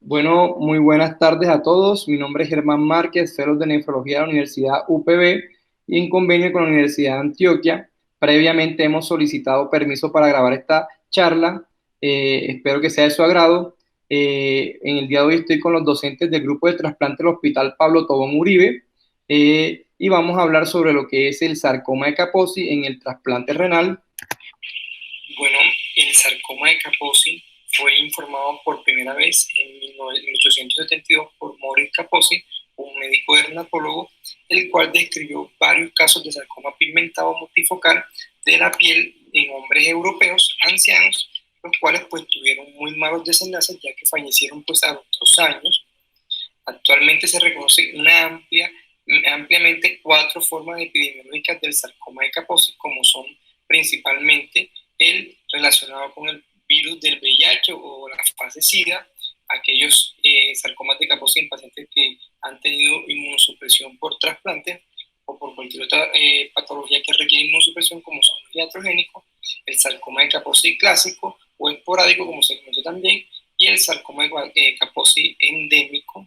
Bueno, muy buenas tardes a todos. Mi nombre es Germán Márquez, fellow de Nefrología de la Universidad UPB y en convenio con la Universidad de Antioquia. Previamente hemos solicitado permiso para grabar esta charla. Espero que sea de su agrado. En el día de hoy estoy con los docentes del grupo de trasplante del Hospital Pablo Tobón Uribe y vamos a hablar sobre lo que es el sarcoma de Kaposi en el trasplante renal. Bueno, el sarcoma de Kaposi fue informado por primera vez en 1872 por Maurice Kaposi, un médico dermatólogo, el cual describió varios casos de sarcoma pigmentado multifocal de la piel en hombres europeos ancianos, los cuales pues tuvieron muy malos desenlaces ya que fallecieron pues a los 2 años. Actualmente se reconoce ampliamente 4 formas epidemiológicas del sarcoma de Kaposi, como son principalmente el relacionado con el virus del VIH o la fase SIDA, aquellos sarcomas de Kaposi en pacientes que han tenido inmunosupresión por trasplante o por cualquier otra patología que requiere inmunosupresión, como son los iatrogénicos, el sarcoma de Kaposi clásico o esporádico, como se conoce también, y el sarcoma de Kaposi endémico,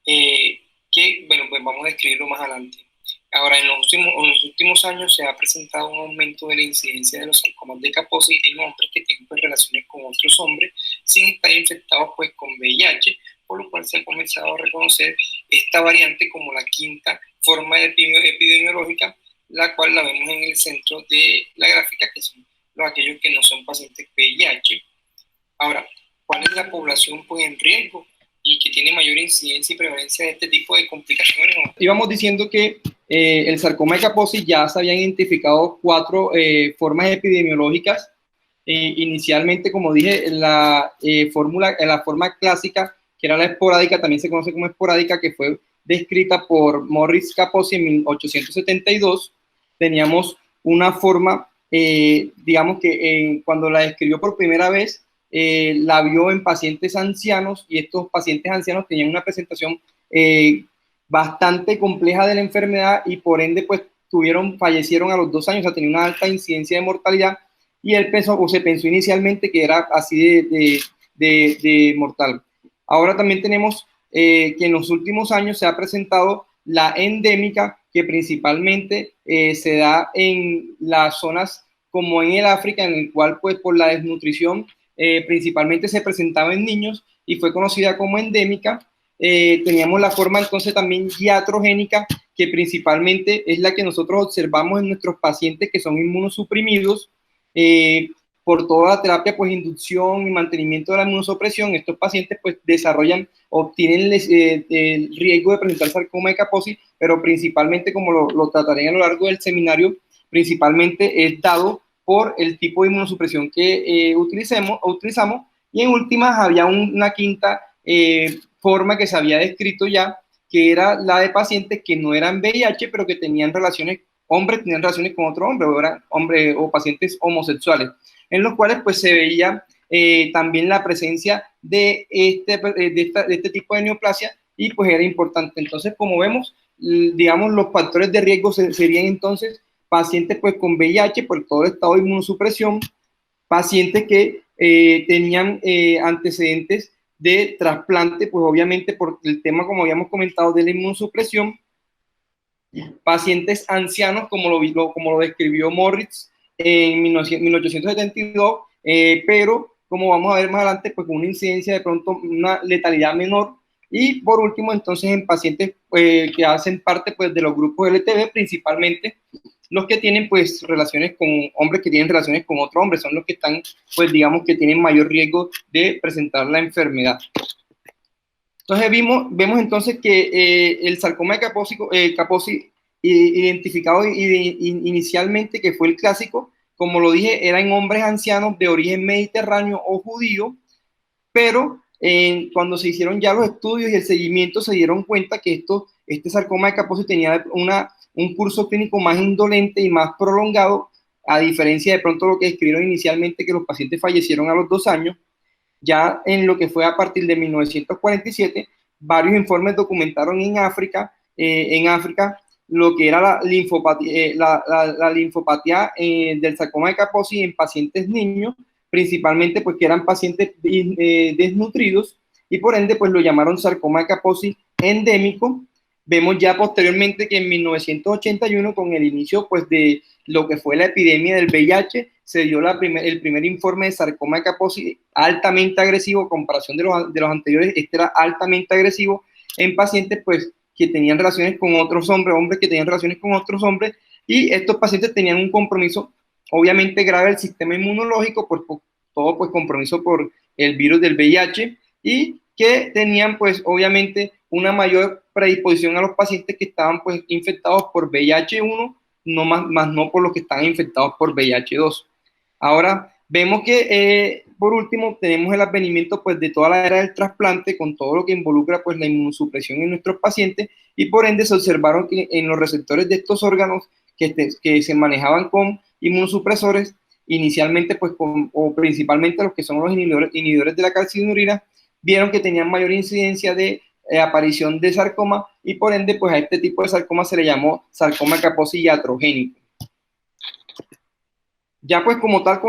que bueno, pues vamos a describirlo más adelante. Ahora, en los últimos años se ha presentado un aumento de la incidencia de los sarcomas de Kaposi en hombres que tienen pues, relaciones con otros hombres sin estar infectados pues, con VIH, por lo cual se ha comenzado a reconocer esta variante como la quinta forma epidemiológica, la cual la vemos en el centro de la gráfica, que son aquellos que no son pacientes VIH. Ahora, ¿cuál es la población pues, en riesgo y que tiene mayor incidencia y prevalencia de este tipo de complicaciones? Íbamos diciendo que el sarcoma de Kaposi ya se habían identificado 4 formas epidemiológicas. Inicialmente, como dije, la forma clásica, que era la esporádica, también se conoce como esporádica, que fue descrita por Maurice Kaposi en 1872. Teníamos una forma, digamos que cuando la describió por primera vez, la vio en pacientes ancianos y estos pacientes ancianos tenían una presentación bastante compleja de la enfermedad y por ende pues fallecieron a los 2 años, o sea, tenía una alta incidencia de mortalidad y él pensó, o se pensó inicialmente que era así de mortal. Ahora también tenemos que en los últimos años se ha presentado la endémica, que principalmente se da en las zonas como en el África, en el cual pues por la desnutrición principalmente se presentaba en niños y fue conocida como endémica. Teníamos la forma entonces también iatrogénica, que principalmente es la que nosotros observamos en nuestros pacientes que son inmunosuprimidos por toda la terapia, pues inducción y mantenimiento de la inmunosupresión. Estos pacientes pues desarrollan o tienen el riesgo de presentar sarcoma de Kaposi, pero principalmente, como lo trataré a lo largo del seminario, principalmente es dado por el tipo de inmunosupresión que utilizamos. Y en últimas había una quinta forma que se había descrito ya, que era la de pacientes que no eran VIH, pero que tenían relaciones, hombres tenían relaciones con otro hombre, o eran hombres o pacientes homosexuales, en los cuales pues se veía también la presencia de este tipo de neoplasia y pues era importante. Entonces, como vemos, digamos, los factores de riesgo serían entonces pacientes pues con VIH por todo el estado de inmunosupresión, pacientes que tenían antecedentes de trasplante, pues obviamente por el tema, como habíamos comentado, de la inmunosupresión, pacientes ancianos, como lo describió Moritz en 1872, pero como vamos a ver más adelante, pues con una incidencia de pronto, una letalidad menor. Y por último, entonces, en pacientes que hacen parte pues, de los grupos LTB, principalmente los que tienen pues relaciones con hombres que tienen relaciones con otros hombres, son los que están, pues digamos que tienen mayor riesgo de presentar la enfermedad. Entonces vemos entonces que el sarcoma de Kaposi identificado inicialmente, que fue el clásico, como lo dije, era en hombres ancianos de origen mediterráneo o judío, pero cuando se hicieron ya los estudios y el seguimiento se dieron cuenta que este sarcoma de Kaposi tenía un curso clínico más indolente y más prolongado, a diferencia de pronto lo que describieron inicialmente, que los pacientes fallecieron a los 2 años. Ya en lo que fue a partir de 1947, varios informes documentaron en África lo que era la linfopatía del sarcoma de Kaposi en pacientes niños, principalmente pues que eran pacientes desnutridos, y por ende pues lo llamaron sarcoma de Kaposi endémico. Vemos ya posteriormente que en 1981, con el inicio pues de lo que fue la epidemia del VIH, se dio el primer informe de sarcoma de Kaposi altamente agresivo, en comparación de los anteriores, este era altamente agresivo en pacientes pues que tenían relaciones con otros hombres que tenían relaciones con otros hombres, y estos pacientes tenían un compromiso obviamente grave del sistema inmunológico, por todo pues compromiso por el virus del VIH, y que tenían pues obviamente una mayor predisposición a los pacientes que estaban pues infectados por VIH-1, no más no por los que estaban infectados por VIH-2. Ahora vemos que por último tenemos el advenimiento pues de toda la era del trasplante, con todo lo que involucra pues la inmunosupresión en nuestros pacientes, y por ende se observaron que en los receptores de estos órganos que se manejaban con inmunosupresores, inicialmente pues o principalmente los que son los inhibidores de la calcinurina, vieron que tenían mayor incidencia de aparición de sarcoma, y por ende pues a este tipo de sarcoma se le llamó sarcoma Kaposi iatrogénico. Ya pues como tal,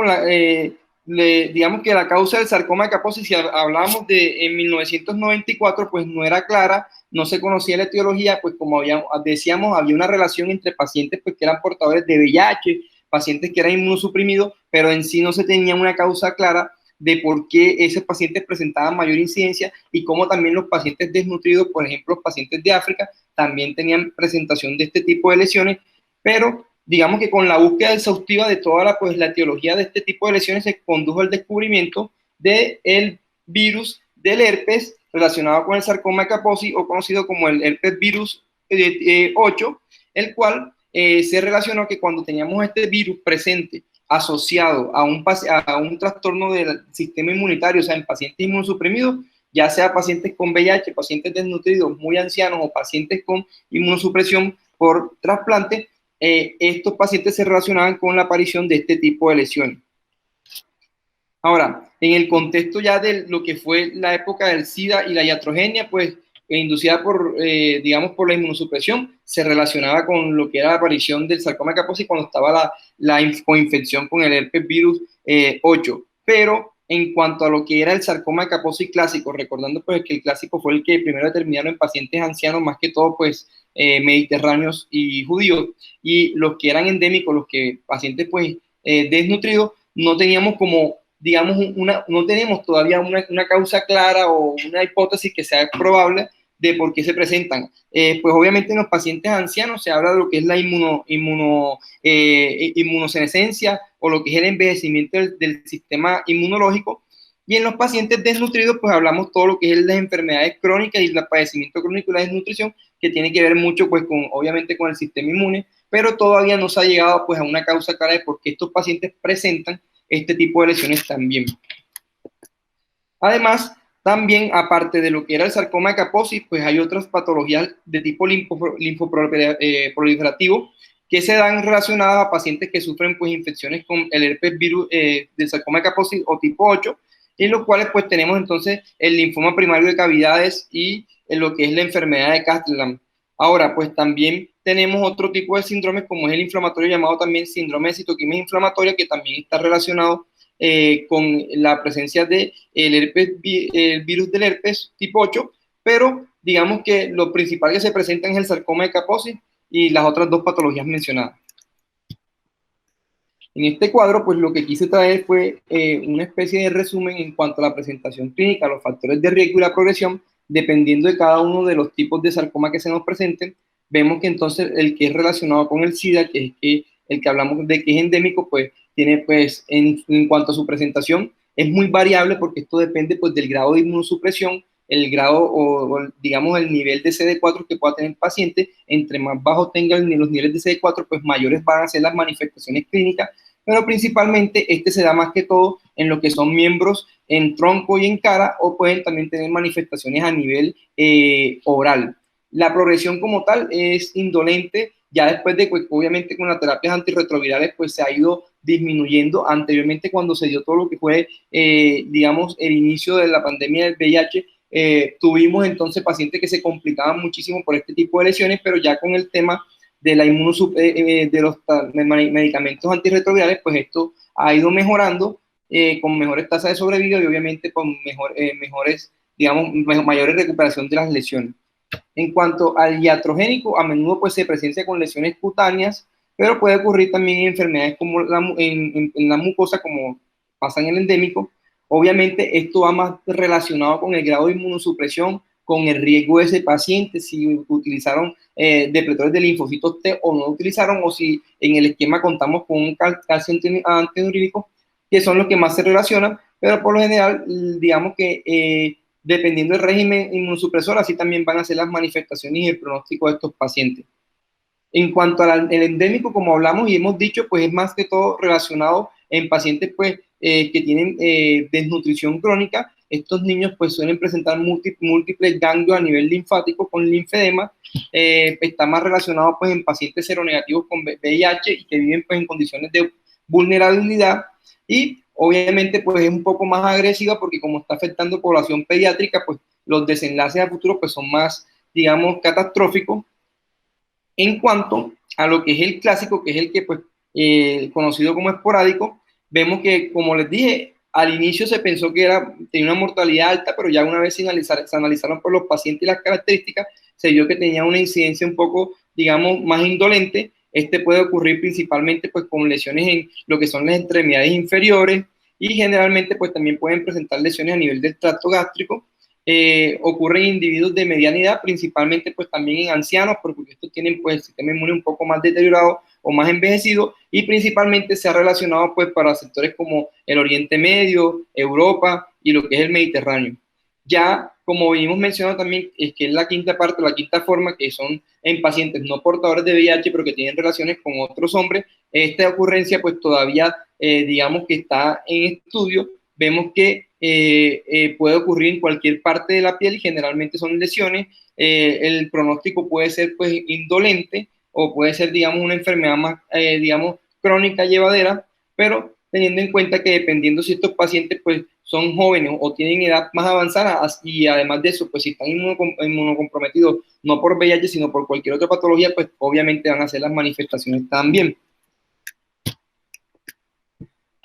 digamos que la causa del sarcoma de Kaposi, si hablamos de en 1994, pues no era clara, no se conocía la etiología, pues como decíamos, había una relación entre pacientes pues, que eran portadores de VIH, pacientes que eran inmunosuprimidos, pero en sí no se tenía una causa clara de por qué esos pacientes presentaban mayor incidencia, y cómo también los pacientes desnutridos, por ejemplo, los pacientes de África, también tenían presentación de este tipo de lesiones, pero digamos que con la búsqueda exhaustiva de toda la etiología de este tipo de lesiones se condujo al descubrimiento del virus del herpes relacionado con el sarcoma de Kaposi, o conocido como el herpes virus 8, el cual se relacionó que cuando teníamos este virus presente asociado a un trastorno del sistema inmunitario, o sea, en pacientes inmunosuprimidos, ya sea pacientes con VIH, pacientes desnutridos, muy ancianos o pacientes con inmunosupresión por trasplante, estos pacientes se relacionaban con la aparición de este tipo de lesiones. Ahora, en el contexto ya de lo que fue la época del SIDA y la iatrogenia, pues inducida digamos, por la inmunosupresión, se relacionaba con lo que era la aparición del sarcoma de Kaposi cuando estaba la coinfección con el herpes virus 8. Pero en cuanto a lo que era el sarcoma de Kaposi clásico, recordando pues que el clásico fue el que primero determinaron en pacientes ancianos, más que todo pues mediterráneos y judíos, y los que eran endémicos, los que pacientes pues desnutridos, no teníamos como digamos, no tenemos todavía una causa clara o una hipótesis que sea probable de por qué se presentan. Pues obviamente en los pacientes ancianos se habla de lo que es la inmunosenescencia, o lo que es el envejecimiento del sistema inmunológico, y en los pacientes desnutridos pues hablamos todo lo que es las enfermedades crónicas y el padecimiento crónico y la desnutrición, que tiene que ver mucho pues obviamente con el sistema inmune, pero todavía no se ha llegado pues a una causa clara de por qué estos pacientes presentan este tipo de lesiones también. Además, también, aparte de lo que era el sarcoma de Kaposi, pues hay otras patologías de tipo linfoproliferativo que se dan relacionadas a pacientes que sufren pues infecciones con el herpes virus del sarcoma de Kaposi o tipo 8, en los cuales pues tenemos entonces el linfoma primario de cavidades y lo que es la enfermedad de Castellan. Ahora, pues también tenemos otro tipo de síndromes, como es el inflamatorio, llamado también síndrome de citoquinas inflamatoria, que también está relacionado con la presencia del el virus del herpes tipo 8, pero digamos que lo principal que se presenta es el sarcoma de Kaposi y las otras dos patologías mencionadas. En este cuadro, pues lo que quise traer fue una especie de resumen en cuanto a la presentación clínica, los factores de riesgo y la progresión, dependiendo de cada uno de los tipos de sarcoma que se nos presenten. Vemos que entonces el que es relacionado con el SIDA, que es el que hablamos de que es endémico, pues tiene pues en cuanto a su presentación, es muy variable, porque esto depende pues del grado de inmunosupresión, el grado o digamos el nivel de CD4 que pueda tener el paciente. Entre más bajo tengan los niveles de CD4, pues mayores van a ser las manifestaciones clínicas, pero principalmente este se da más que todo en lo que son miembros en tronco y en cara, o pueden también tener manifestaciones a nivel oral. La progresión como tal es indolente, ya después de, pues, obviamente con las terapias antirretrovirales, pues se ha ido disminuyendo. Anteriormente, cuando se dio todo lo que fue, digamos, el inicio de la pandemia del VIH, tuvimos entonces pacientes que se complicaban muchísimo por este tipo de lesiones, pero ya con el tema de la de los medicamentos antirretrovirales, pues esto ha ido mejorando con mejores tasas de sobrevida y obviamente con mejores, digamos, mayores recuperación de las lesiones. En cuanto al iatrogénico, a menudo pues se presencia con lesiones cutáneas, pero puede ocurrir también en enfermedades como en la mucosa, como pasa en el endémico. Obviamente esto va más relacionado con el grado de inmunosupresión, con el riesgo de ese paciente, si utilizaron depletores de linfocitos T o no utilizaron, o si en el esquema contamos con un calcio antidiurético, que son los que más se relacionan, pero por lo general, digamos que dependiendo del régimen inmunosupresor, así también van a ser las manifestaciones y el pronóstico de estos pacientes. En cuanto al endémico, como hablamos y hemos dicho, pues es más que todo relacionado en pacientes pues, que tienen desnutrición crónica. Estos niños pues suelen presentar múltiples ganglios a nivel linfático con linfedema. Está más relacionado pues en pacientes seronegativos con VIH y que viven pues en condiciones de vulnerabilidad, y obviamente pues es un poco más agresiva porque como está afectando población pediátrica, pues los desenlaces a futuro pues son más, digamos, catastróficos. En cuanto a lo que es el clásico, que es el que pues conocido como esporádico, vemos que, como les dije, al inicio se pensó que tenía una mortalidad alta, pero ya una vez se analizaron por los pacientes y las características, se vio que tenía una incidencia un poco, digamos, más indolente. Este puede ocurrir principalmente pues con lesiones en lo que son las extremidades inferiores, y generalmente pues también pueden presentar lesiones a nivel del tracto gástrico. Ocurre en individuos de mediana edad, principalmente pues también en ancianos, porque estos tienen pues el sistema inmune un poco más deteriorado o más envejecido, y principalmente se ha relacionado pues para sectores como el Oriente Medio, Europa y lo que es el Mediterráneo. Ya, como venimos mencionando también, es que es la quinta parte, la quinta forma, que son en pacientes no portadores de VIH, pero que tienen relaciones con otros hombres. Esta ocurrencia pues todavía, digamos que está en estudio. Vemos que puede ocurrir en cualquier parte de la piel y generalmente son lesiones. El pronóstico puede ser pues indolente o puede ser, digamos, una enfermedad más, digamos, crónica llevadera, pero teniendo en cuenta que dependiendo si estos pacientes pues son jóvenes o tienen edad más avanzada, y además de eso, pues si están inmunocomprometidos no por VIH sino por cualquier otra patología, pues obviamente van a hacer las manifestaciones también.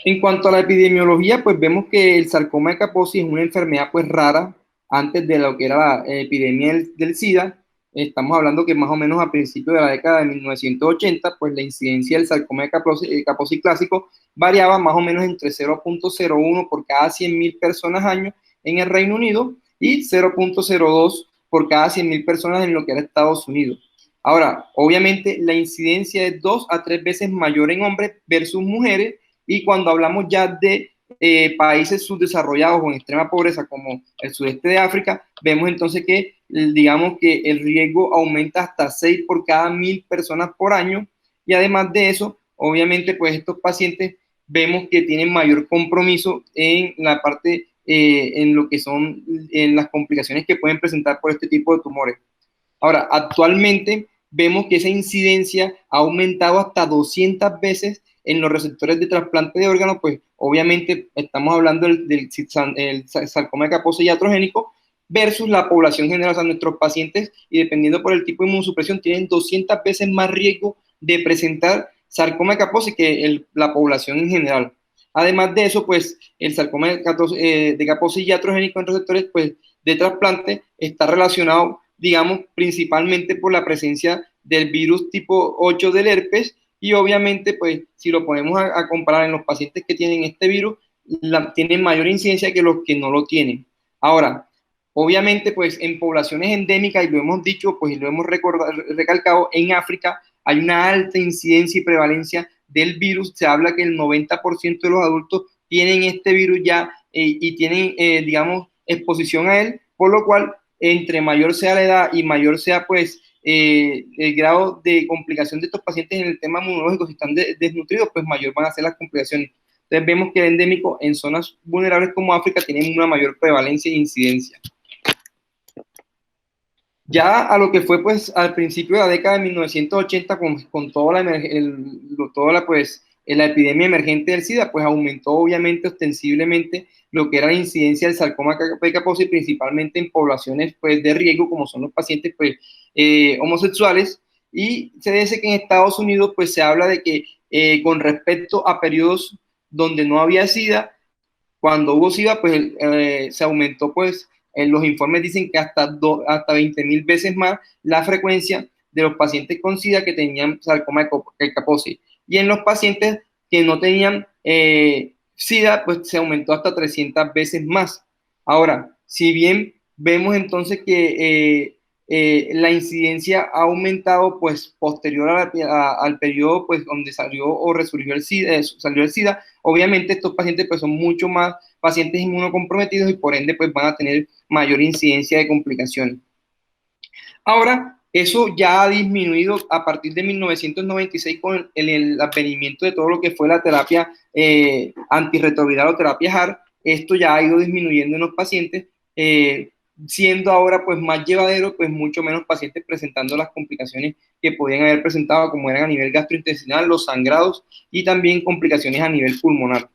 En cuanto a la epidemiología, pues vemos que el sarcoma de Kaposi es una enfermedad pues rara antes de lo que era la epidemia del SIDA. Estamos hablando que más o menos a principios de la década de 1980, pues la incidencia del sarcoma de Kaposi clásico variaba más o menos entre 0.01 por cada 100.000 personas año en el Reino Unido y 0.02 por cada 100.000 personas en lo que era Estados Unidos. Ahora, obviamente la incidencia es 2 a 3 veces mayor en hombres versus mujeres, y cuando hablamos ya de países subdesarrollados o en extrema pobreza como el sudeste de África, vemos entonces que digamos que el riesgo aumenta hasta 6 por cada 1.000 personas por año, y además de eso, obviamente pues estos pacientes vemos que tienen mayor compromiso en la parte, en lo que son en las complicaciones que pueden presentar por este tipo de tumores. Ahora, actualmente vemos que esa incidencia ha aumentado hasta 200 veces en los receptores de trasplante de órganos. Pues obviamente estamos hablando del sarcoma de Kaposi iatrogénico versus la población general. O sea, nuestros pacientes, y dependiendo por el tipo de inmunosupresión, tienen 200 veces más riesgo de presentar sarcoma de Kaposi que la población en general. Además de eso, pues el sarcoma de Kaposi iatrogénico en receptores pues, de trasplante está relacionado, digamos, principalmente por la presencia del virus tipo 8 del herpes, y obviamente, pues, si lo ponemos a comparar en los pacientes que tienen este virus, tienen mayor incidencia que los que no lo tienen. Ahora, obviamente, pues, en poblaciones endémicas, y lo hemos dicho, pues, y lo hemos recalcado, en África hay una alta incidencia y prevalencia del virus. Se habla que el 90% de los adultos tienen este virus ya y tienen, digamos, exposición a él, por lo cual, entre mayor sea la edad y mayor sea, pues, el grado de complicación de estos pacientes en el tema inmunológico, si están desnutridos, pues mayor van a ser las complicaciones. Entonces vemos que el endémico en zonas vulnerables como África tiene una mayor prevalencia e incidencia. Ya a lo que fue pues al principio de la década de 1980 con toda la epidemia emergente del SIDA, pues aumentó obviamente ostensiblemente lo que era la incidencia del sarcoma de Kaposi, principalmente en poblaciones pues de riesgo como son los pacientes pues homosexuales, y se dice que en Estados Unidos pues se habla de que con respecto a periodos donde no había SIDA, cuando hubo SIDA pues se aumentó pues los informes dicen que hasta 20.000 veces más la frecuencia de los pacientes con SIDA que tenían sarcoma de Kaposi. Y en los pacientes que no tenían SIDA, pues se aumentó hasta 300 veces más. Ahora, si bien vemos entonces que la incidencia ha aumentado pues posterior al periodo pues donde salió o resurgió salió el SIDA, obviamente estos pacientes pues son mucho más pacientes inmunocomprometidos y por ende pues van a tener mayor incidencia de complicaciones. Ahora, eso ya ha disminuido a partir de 1996 con el advenimiento de todo lo que fue la terapia antirretroviral o terapia HAR. Esto ya ha ido disminuyendo en los pacientes, siendo ahora pues más llevadero, pues mucho menos pacientes presentando las complicaciones que podían haber presentado, como eran a nivel gastrointestinal, los sangrados y también complicaciones a nivel pulmonar.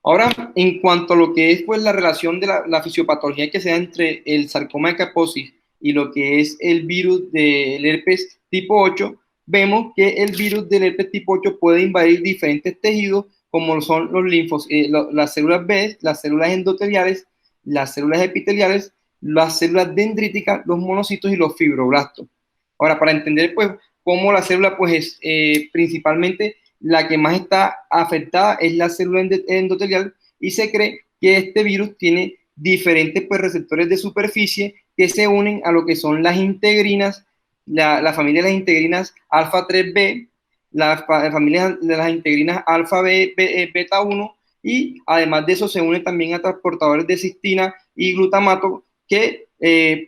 Ahora, en cuanto a lo que es pues, la relación de la fisiopatología que se da entre el sarcoma de Kaposi y lo que es el virus del herpes tipo 8, vemos que el virus del herpes tipo 8 puede invadir diferentes tejidos, como son las células B, las células endoteliales, las células epiteliales, las células dendríticas, los monocitos y los fibroblastos. Ahora, para entender pues, cómo la célula pues, es principalmente la que más está afectada es la célula endotelial y se cree que este virus tiene diferentes pues, receptores de superficie que se unen a lo que son las integrinas, la familia de las integrinas alfa 3B, la familia de las integrinas alfa B, beta 1 y además de eso se une también a transportadores de cistina y glutamato que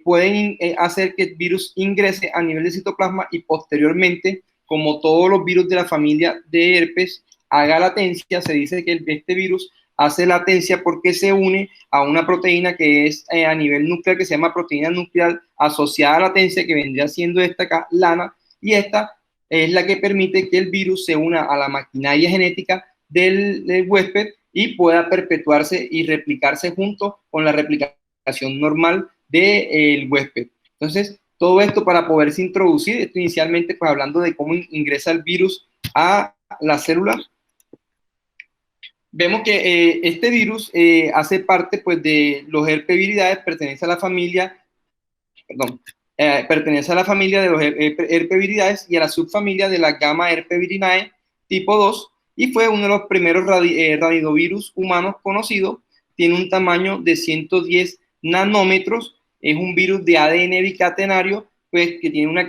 pueden hacer que el virus ingrese a nivel de citoplasma y posteriormente, como todos los virus de la familia de herpes, haga latencia. Se dice que este virus hace latencia porque se une a una proteína que es a nivel nuclear, que se llama proteína nuclear asociada a latencia, que vendría siendo esta acá, LANA, y esta es la que permite que el virus se una a la maquinaria genética del huésped y pueda perpetuarse y replicarse junto con la replicación normal del huésped. Entonces, todo esto para poderse introducir, esto inicialmente pues hablando de cómo ingresa el virus a la célula. Vemos que este virus hace parte pues de los herpeviridae, pertenece a la familia, pertenece a la familia de los herpeviridae y a la subfamilia de la gamma herpevirinae tipo 2 y fue uno de los primeros radidovirus humanos conocidos. Tiene un tamaño de 110 nanómetros. Es un virus de ADN bicatenario, pues que tiene una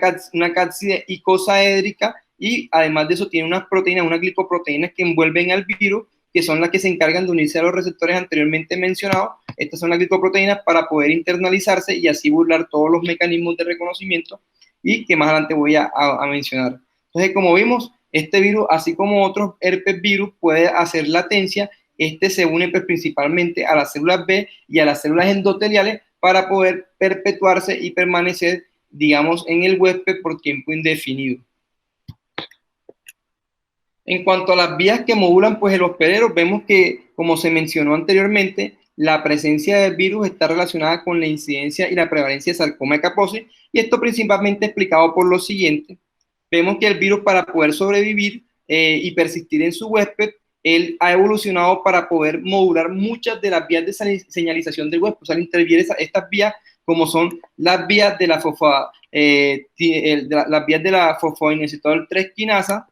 cápside icosaédrica y además de eso tiene unas proteínas, unas glicoproteínas que envuelven al virus, que son las que se encargan de unirse a los receptores anteriormente mencionados. Estas son las glicoproteínas para poder internalizarse y así burlar todos los mecanismos de reconocimiento y que más adelante voy a mencionar. Entonces, como vimos, este virus, así como otros herpes virus, puede hacer latencia. Este se une pues, principalmente a las células B y a las células endoteliales para poder perpetuarse y permanecer, digamos, en el huésped por tiempo indefinido. En cuanto a las vías que modulan pues, el hospedero, vemos que, como se mencionó anteriormente, la presencia del virus está relacionada con la incidencia y la prevalencia de sarcoma de Kaposi, y esto principalmente explicado por lo siguiente. Vemos que el virus, para poder sobrevivir y persistir en su huésped, él ha evolucionado para poder modular muchas de las vías de señalización del huésped, o sea, interviene estas vías como son las vías de la fosfoinositol 3 quinasa,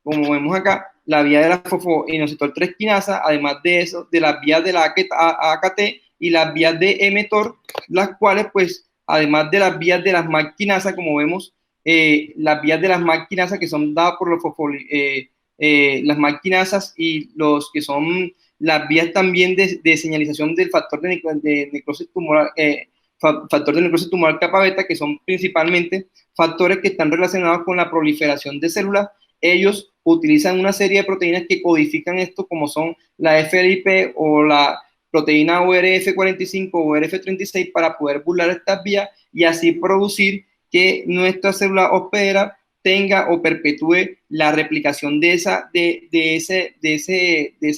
como vemos acá, la vía de la fosfoinositol 3 quinasa, además de eso, de las vías de la AKT y las vías de mTOR, las cuales, pues, además de las vías de las MAC quinasa, como vemos, las vías de las MAC quinasa que son dadas por los las MAC quinasas y los que son las vías también de señalización del factor de necrosis tumoral, factor de necrosis tumoral kappa beta, que son principalmente factores que están relacionados con la proliferación de células. Ellos utilizan una serie de proteínas que codifican esto, como son la FLIP o la proteína ORF45 o ORF36, para poder burlar estas vías y así producir que nuestra célula hospedera tenga o perpetúe la replicación de esa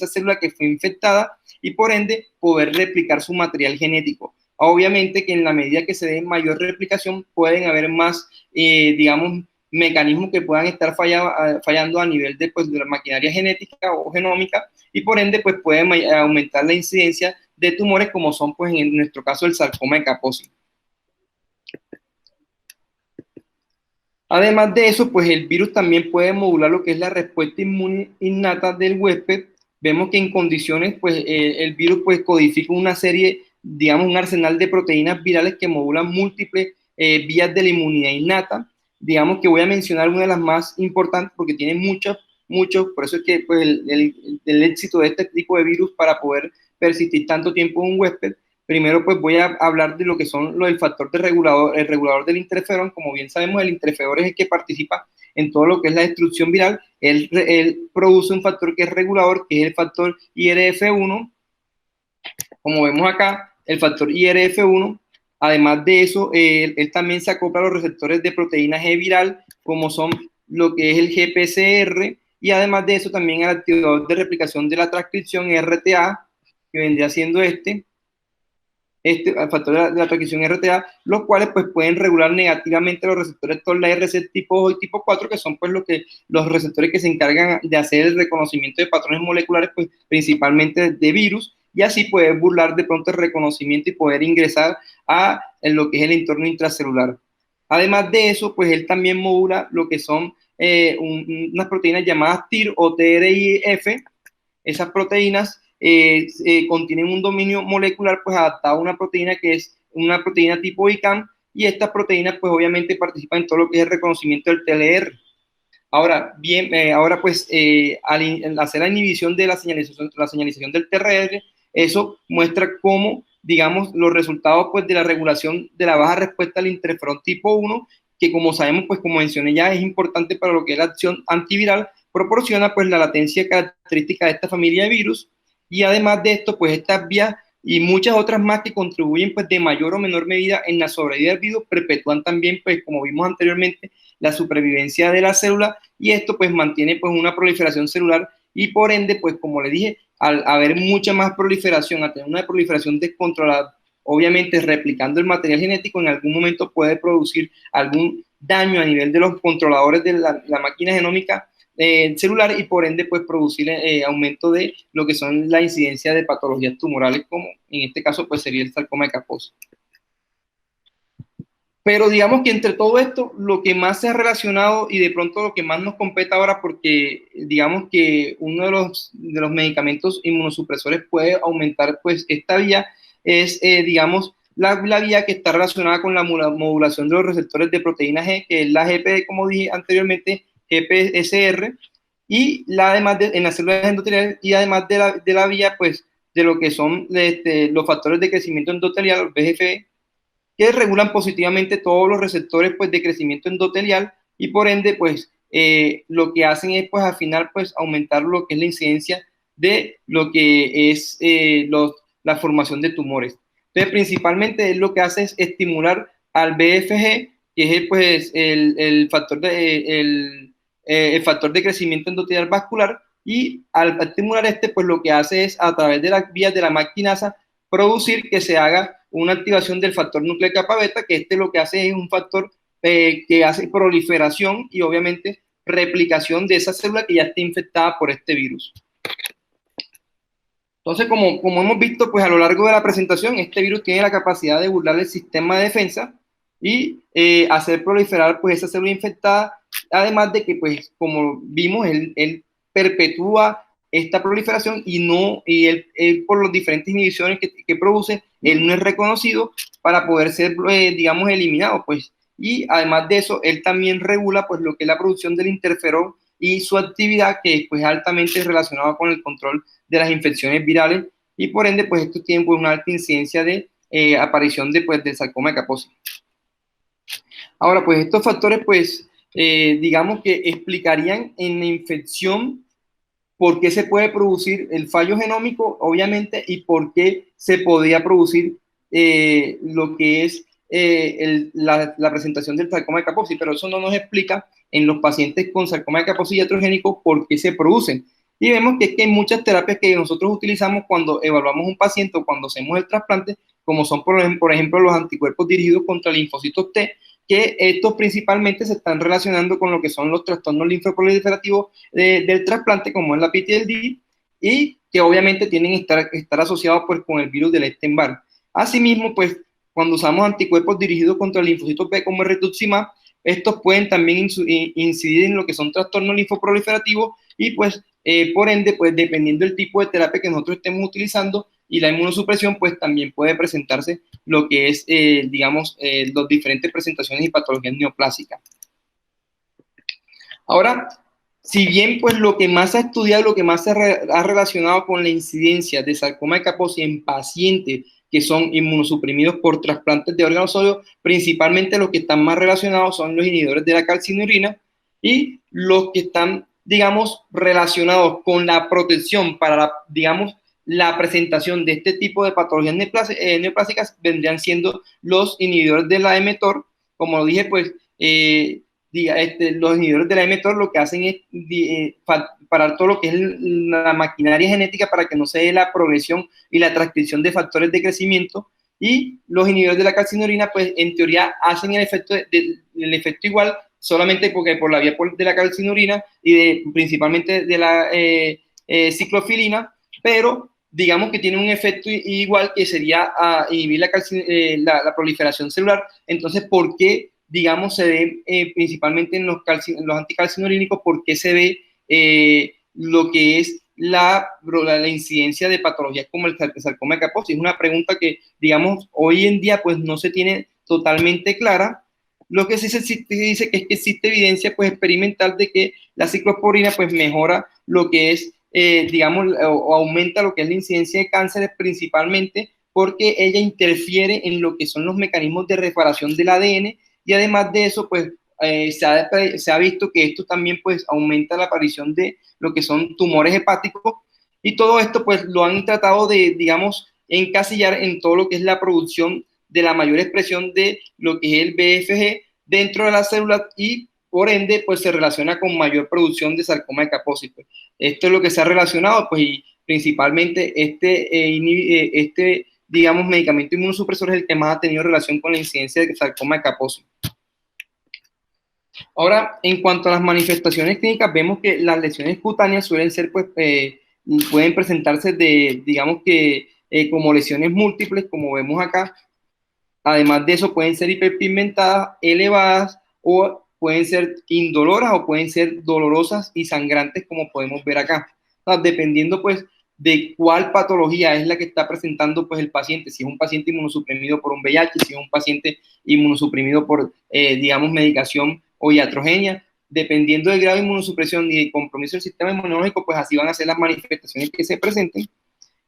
célula que fue infectada y por ende poder replicar su material genético. Obviamente que en la medida que se dé mayor replicación pueden haber más, digamos, mecanismos que puedan estar fallando a nivel de, pues, de la maquinaria genética o genómica, y por ende pues puede aumentar la incidencia de tumores como son pues en nuestro caso el sarcoma de Kaposi. Además de eso, pues el virus también puede modular lo que es la respuesta inmune innata del huésped. Vemos que en condiciones, pues el virus pues codifica una serie, digamos, un arsenal de proteínas virales que modulan múltiples vías de la inmunidad innata. Digamos que voy a mencionar una de las más importantes porque tiene muchos, por eso es que pues, el éxito de este tipo de virus para poder persistir tanto tiempo en un huésped. Primero, pues voy a hablar de lo que son el factor de regulador, el regulador del interferón. Como bien sabemos, el interferón es el que participa en todo lo que es la destrucción viral. Él produce un factor que es regulador, que es el factor IRF1. Como vemos acá, el factor IRF1. Además de eso, él también se acopla a los receptores de proteína G viral, como son lo que es el GPCR, y además de eso también el activador de replicación de la transcripción RTA, que vendría siendo el factor de la transcripción RTA, los cuales pues pueden regular negativamente los receptores TORLA-RC tipo O y tipo 4, que son pues los receptores que se encargan de hacer el reconocimiento de patrones moleculares, pues principalmente de virus, y así poder burlar de pronto el reconocimiento y poder ingresar en lo que es el entorno intracelular. Además de eso, pues él también modula lo que son unas proteínas llamadas TIR o TRIF. Esas proteínas contienen un dominio molecular pues adaptado a una proteína que es una proteína tipo ICAM, y estas proteínas pues obviamente participan en todo lo que es el reconocimiento del TLR. Ahora bien, pues al hacer la inhibición de la señalización del TRR, eso muestra cómo, digamos, los resultados pues de la regulación de la baja respuesta al interferón tipo 1, que como sabemos, pues como mencioné ya, es importante para lo que es la acción antiviral, proporciona pues la latencia característica de esta familia de virus, y además de esto, pues estas vías y muchas otras más que contribuyen pues de mayor o menor medida en la sobrevida del virus, perpetúan también, pues como vimos anteriormente, la supervivencia de la célula, y esto pues mantiene pues una proliferación celular, y por ende, pues como le dije, al haber mucha más proliferación, a tener una proliferación descontrolada, obviamente replicando el material genético, en algún momento puede producir algún daño a nivel de los controladores de la máquina genómica celular, y por ende pues producir aumento de lo que son la incidencia de patologías tumorales, como en este caso pues sería el sarcoma de Kaposi. Pero digamos que entre todo esto, lo que más se ha relacionado y de pronto lo que más nos compete ahora, porque digamos que uno de los medicamentos inmunosupresores puede aumentar pues esta vía, es digamos la vía que está relacionada con la modulación de los receptores de proteína G, que es la GP, como dije anteriormente, GPSR, y además en las células endoteliales, y además de la vía pues de lo que son los factores de crecimiento endotelial, los VGF, que regulan positivamente todos los receptores pues, de crecimiento endotelial, y por ende pues lo que hacen es pues al final pues aumentar lo que es la incidencia de lo que es la formación de tumores. Entonces principalmente es lo que hace es estimular al BFG, que es pues el factor de crecimiento endotelial vascular, y al estimular pues lo que hace es a través de las vías de la maquinasa producir que se haga una activación del factor núcleo capa beta, que lo que hace es un factor que hace proliferación y obviamente replicación de esa célula que ya está infectada por este virus. Entonces, como hemos visto pues a lo largo de la presentación, este virus tiene la capacidad de burlar el sistema de defensa y hacer proliferar pues esa célula infectada, además de que pues como vimos, él perpetúa esta proliferación, y él por las diferentes inhibiciones que produce, él no es reconocido para poder ser, digamos, eliminado, pues. Y además de eso, él también regula, pues, lo que es la producción del interferón y su actividad, que pues, es altamente relacionada con el control de las infecciones virales, y por ende, pues, esto tiene pues, una alta incidencia de aparición pues, del sarcoma de Kaposi. Ahora, pues, estos factores, pues, digamos que explicarían en la infección por qué se puede producir el fallo genómico, obviamente, y por qué se podría producir lo que es la presentación del sarcoma de Kaposi, pero eso no nos explica en los pacientes con sarcoma de Kaposi iatrogénico por qué se producen. Y vemos que es que hay muchas terapias que nosotros utilizamos cuando evaluamos un paciente o cuando hacemos el trasplante, como son, por ejemplo, los anticuerpos dirigidos contra linfocitos T, que estos principalmente se están relacionando con lo que son los trastornos linfoproliferativos del trasplante, como es la PTLD, y que obviamente tienen que estar asociados pues, con el virus del Epstein-Barr. Asimismo, pues, cuando usamos anticuerpos dirigidos contra el linfocito B como el rituximab, estos pueden también incidir en lo que son trastornos linfoproliferativos y pues por ende, pues dependiendo del tipo de terapia que nosotros estemos utilizando y la inmunosupresión, pues también puede presentarse lo que es, digamos, las diferentes presentaciones y patologías neoplásicas. Ahora, si bien pues lo que más se ha estudiado, lo que más se ha relacionado con la incidencia de sarcoma de Kaposi en pacientes que son inmunosuprimidos por trasplantes de órganos sólidos, principalmente los que están más relacionados son los inhibidores de la calcinurina y los que están, digamos, relacionados con la protección para, digamos, la presentación de este tipo de patologías neoplásicas vendrían siendo los inhibidores de la mTOR. Como lo dije, pues los inhibidores de la mTOR lo que hacen es parar todo lo que es la maquinaria genética para que no se dé la progresión y la transcripción de factores de crecimiento, y los inhibidores de la calcinurina pues en teoría hacen el efecto igual, solamente porque por la vía de la calcinurina y principalmente de la ciclofilina, pero digamos que tiene un efecto igual que sería inhibir la proliferación celular. Entonces, ¿por qué, digamos, se ve principalmente en los anticalcinurínicos, por qué se ve lo que es la incidencia de patologías como el sarcoma de Kaposi? Es una pregunta que, digamos, hoy en día pues no se tiene totalmente clara. Lo que sí se dice que es que existe evidencia pues experimental de que la ciclosporina pues mejora lo que es digamos, o aumenta lo que es la incidencia de cánceres, principalmente porque ella interfiere en lo que son los mecanismos de reparación del ADN, y además de eso, pues se ha visto que esto también pues aumenta la aparición de lo que son tumores hepáticos, y todo esto pues lo han tratado de, digamos, encasillar en todo lo que es la producción de la mayor expresión de lo que es el BFG dentro de las células, y por ende pues se relaciona con mayor producción de sarcoma de Kaposi. Pues. Esto es lo que se ha relacionado, pues, y principalmente digamos, medicamento inmunosupresor es el que más ha tenido relación con la incidencia de sarcoma de Kaposi. Ahora, en cuanto a las manifestaciones clínicas, vemos que las lesiones cutáneas suelen ser, pues, pueden presentarse digamos que, como lesiones múltiples, como vemos acá. Además de eso, pueden ser hiperpigmentadas, elevadas, o pueden ser indoloras o pueden ser dolorosas y sangrantes, como podemos ver acá. O sea, dependiendo pues de cuál patología es la que está presentando pues el paciente, si es un paciente inmunosuprimido por un VIH, si es un paciente inmunosuprimido por, digamos, medicación o iatrogenia, dependiendo del grado de inmunosupresión y de compromiso del sistema inmunológico, pues así van a ser las manifestaciones que se presenten.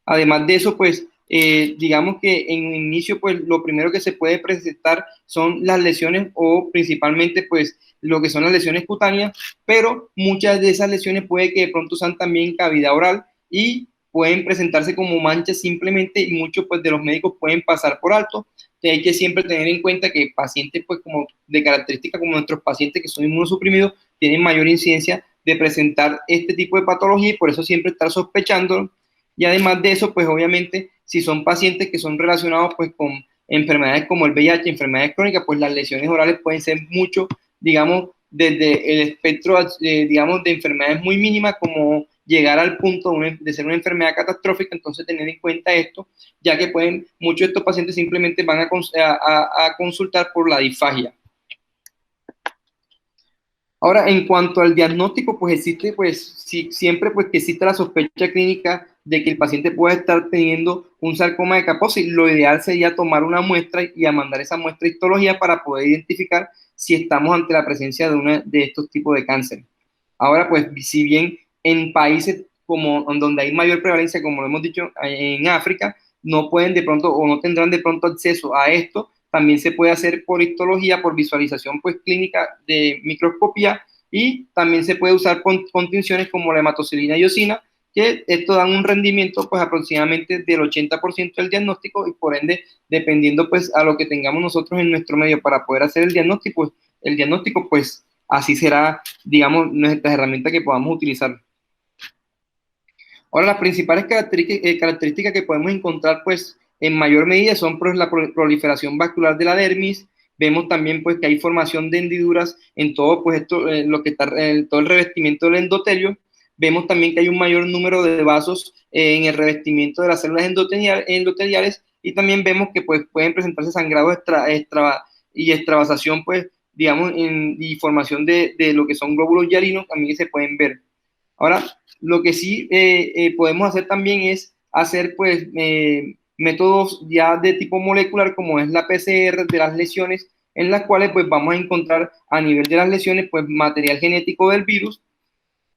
Además de eso, pues, digamos que en un inicio, pues, lo primero que se puede presentar son las lesiones, o principalmente, pues, lo que son las lesiones cutáneas, pero muchas de esas lesiones puede que de pronto sean también cavidad oral y pueden presentarse como manchas simplemente, y muchos, pues, de los médicos pueden pasar por alto. Que hay que siempre tener en cuenta que pacientes, pues, como de características como nuestros pacientes que son inmunosuprimidos, tienen mayor incidencia de presentar este tipo de patología, y por eso siempre estar sospechando. Y además de eso, pues obviamente, si son pacientes que son relacionados pues con enfermedades como el VIH, enfermedades crónicas, pues las lesiones orales pueden ser mucho, digamos, desde el espectro, digamos, de enfermedades muy mínimas, como llegar al punto de ser una enfermedad catastrófica. Entonces, tener en cuenta esto, ya que muchos de estos pacientes simplemente van a consultar por la disfagia. Ahora, en cuanto al diagnóstico, pues existe, pues, siempre pues que existe la sospecha clínica de que el paciente puede estar teniendo un sarcoma de Kaposi. Lo ideal sería tomar una muestra y a mandar esa muestra a histología para poder identificar si estamos ante la presencia de estos tipos de cáncer. Ahora, pues, si bien en países como donde hay mayor prevalencia, como lo hemos dicho, en África, no pueden de pronto o no tendrán de pronto acceso a esto, también se puede hacer por histología, por visualización pues clínica de microscopía, y también se puede usar con tinciones como la hematocilina y eosina, que esto dan un rendimiento pues aproximadamente del 80% del diagnóstico, y por ende, dependiendo pues a lo que tengamos nosotros en nuestro medio para poder hacer el diagnóstico pues así será, digamos, nuestra herramienta que podamos utilizar. Ahora, las principales características que podemos encontrar pues en mayor medida son pues, la proliferación vascular de la dermis, Vemos también pues que hay formación de hendiduras en todo pues esto, lo que está, todo el revestimiento del endotelio. Vemos también que hay un mayor número de vasos en el revestimiento de las células endoteliales, y también vemos que pues pueden presentarse sangrados y extravasación pues digamos y formación de lo que son glóbulos hialinos también se pueden ver. Ahora, lo que sí podemos hacer también es hacer pues métodos ya de tipo molecular como es la PCR de las lesiones, en las cuales pues vamos a encontrar a nivel de las lesiones pues material genético del virus,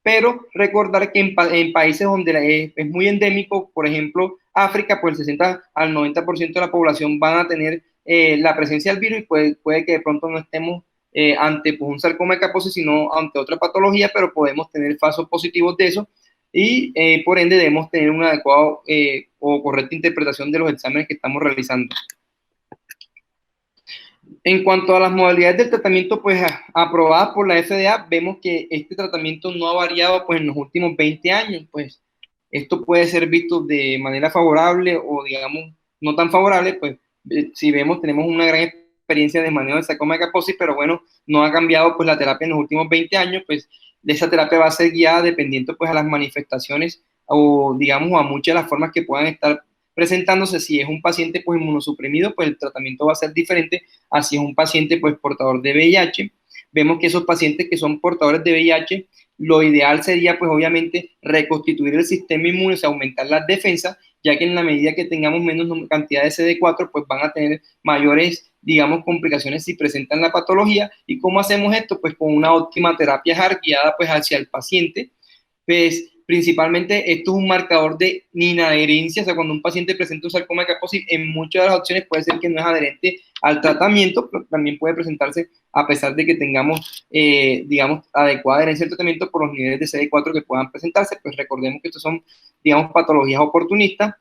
pero recordar que en países donde es muy endémico, por ejemplo África, pues el 60 al 90% de la población van a tener la presencia del virus, y puede que de pronto no estemos ante pues, un sarcoma de Kaposi, sino ante otra patología, pero podemos tener falsos positivos de eso, y por ende debemos tener una adecuada o correcta interpretación de los exámenes que estamos realizando. En cuanto a las modalidades del tratamiento pues aprobadas por la FDA, vemos que este tratamiento no ha variado pues en los últimos 20 años, pues esto puede ser visto de manera favorable o digamos no tan favorable, pues si vemos tenemos una gran experiencia de manejo de sarcoma de Kaposi, pero bueno, no ha cambiado pues la terapia en los últimos 20 años, pues esa terapia va a ser guiada dependiendo pues a las manifestaciones o digamos a muchas de las formas que puedan estar presentándose. Si es un paciente pues inmunosuprimido, pues el tratamiento va a ser diferente. Así es un paciente pues portador de VIH. Vemos que esos pacientes que son portadores de VIH, lo ideal sería pues obviamente reconstituir el sistema inmune, o sea, aumentar las defensas, ya que en la medida que tengamos menos cantidad de CD4, pues van a tener mayores, digamos, complicaciones si presentan la patología. ¿Y cómo hacemos esto? Pues con una óptima terapia HAR guiada pues hacia el paciente. Pues principalmente esto es un marcador de inadherencia, o sea, cuando un paciente presenta un sarcoma de Kaposi, en muchas de las opciones puede ser que no es adherente al tratamiento, pero también puede presentarse a pesar de que tengamos, digamos, adecuada adherencia al tratamiento por los niveles de CD4 que puedan presentarse. Pues recordemos que estos son, digamos, patologías oportunistas.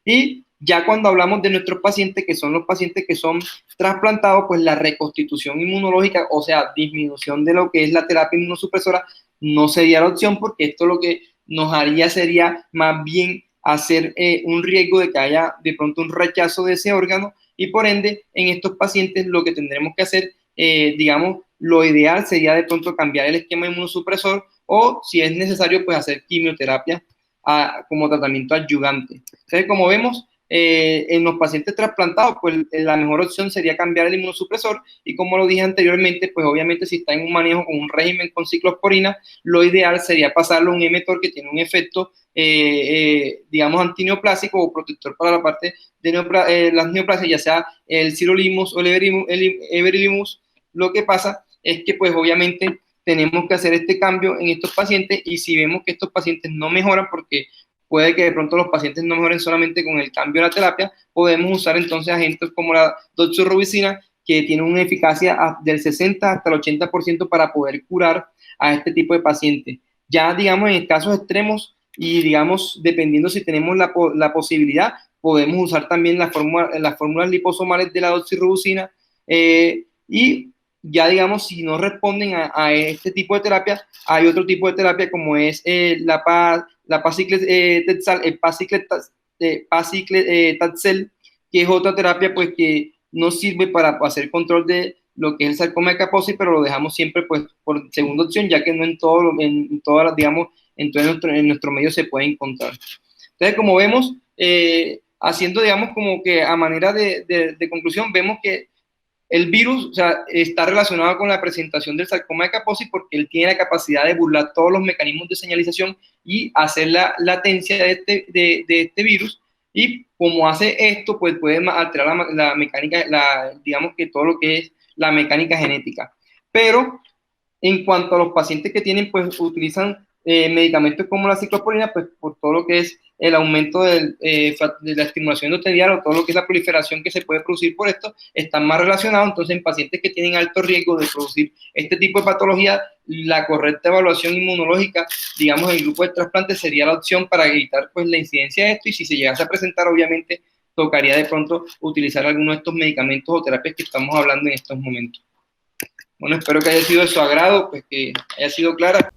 Y ya cuando hablamos de nuestros pacientes, que son los pacientes que son trasplantados, pues la reconstitución inmunológica, o sea, disminución de lo que es la terapia inmunosupresora, no sería la opción, porque esto lo que nos haría sería más bien hacer un riesgo de que haya de pronto un rechazo de ese órgano, y por ende en estos pacientes lo que tendremos que hacer, digamos, lo ideal sería de pronto cambiar el esquema inmunosupresor, o si es necesario pues hacer quimioterapia como tratamiento adyuvante. Entonces, como vemos, en los pacientes trasplantados, pues la mejor opción sería cambiar el inmunosupresor, y como lo dije anteriormente, pues obviamente si está en un manejo con un régimen con ciclosporina, lo ideal sería pasarlo a un emetor que tiene un efecto, digamos, antineoplásico o protector para la parte de las neoplasias, ya sea el sirolimus o el everolimus. Lo que pasa es que pues obviamente tenemos que hacer este cambio en estos pacientes, y si vemos que estos pacientes no mejoran, porque puede que de pronto los pacientes no mejoren solamente con el cambio de la terapia, podemos usar entonces agentes como la doxorubicina, que tiene una eficacia del 60 hasta el 80% para poder curar a este tipo de pacientes. Ya, digamos, en casos extremos y, digamos, dependiendo si tenemos la posibilidad, podemos usar también las fórmulas liposomales de la doxorubicina, y ya, digamos, si no responden a este tipo de terapia, hay otro tipo de terapia como es la paclitaxel, que es otra terapia pues que nos sirve para hacer control de lo que es el sarcoma de Kaposi, pero lo dejamos siempre pues por segunda opción, ya que no en todo, en todas las, digamos, en nuestro medio se puede encontrar. Entonces, como vemos, haciendo, digamos, como que a manera de conclusión, vemos que el virus, o sea, está relacionado con la presentación del sarcoma de Kaposi, porque él tiene la capacidad de burlar todos los mecanismos de señalización y hacer la latencia de este virus. Y como hace esto, pues puede alterar la mecánica, digamos que todo lo que es la mecánica genética. Pero en cuanto a los pacientes que tienen, pues utilizan medicamentos como la ciclosporina, pues por todo lo que es el aumento de la estimulación endotelial, o todo lo que es la proliferación que se puede producir por esto, están más relacionados. Entonces, en pacientes que tienen alto riesgo de producir este tipo de patología, la correcta evaluación inmunológica, digamos, en el grupo de trasplante sería la opción para evitar pues la incidencia de esto, y si se llegase a presentar, obviamente, tocaría de pronto utilizar alguno de estos medicamentos o terapias que estamos hablando en estos momentos. Bueno, espero que haya sido de su agrado, pues que haya sido clara.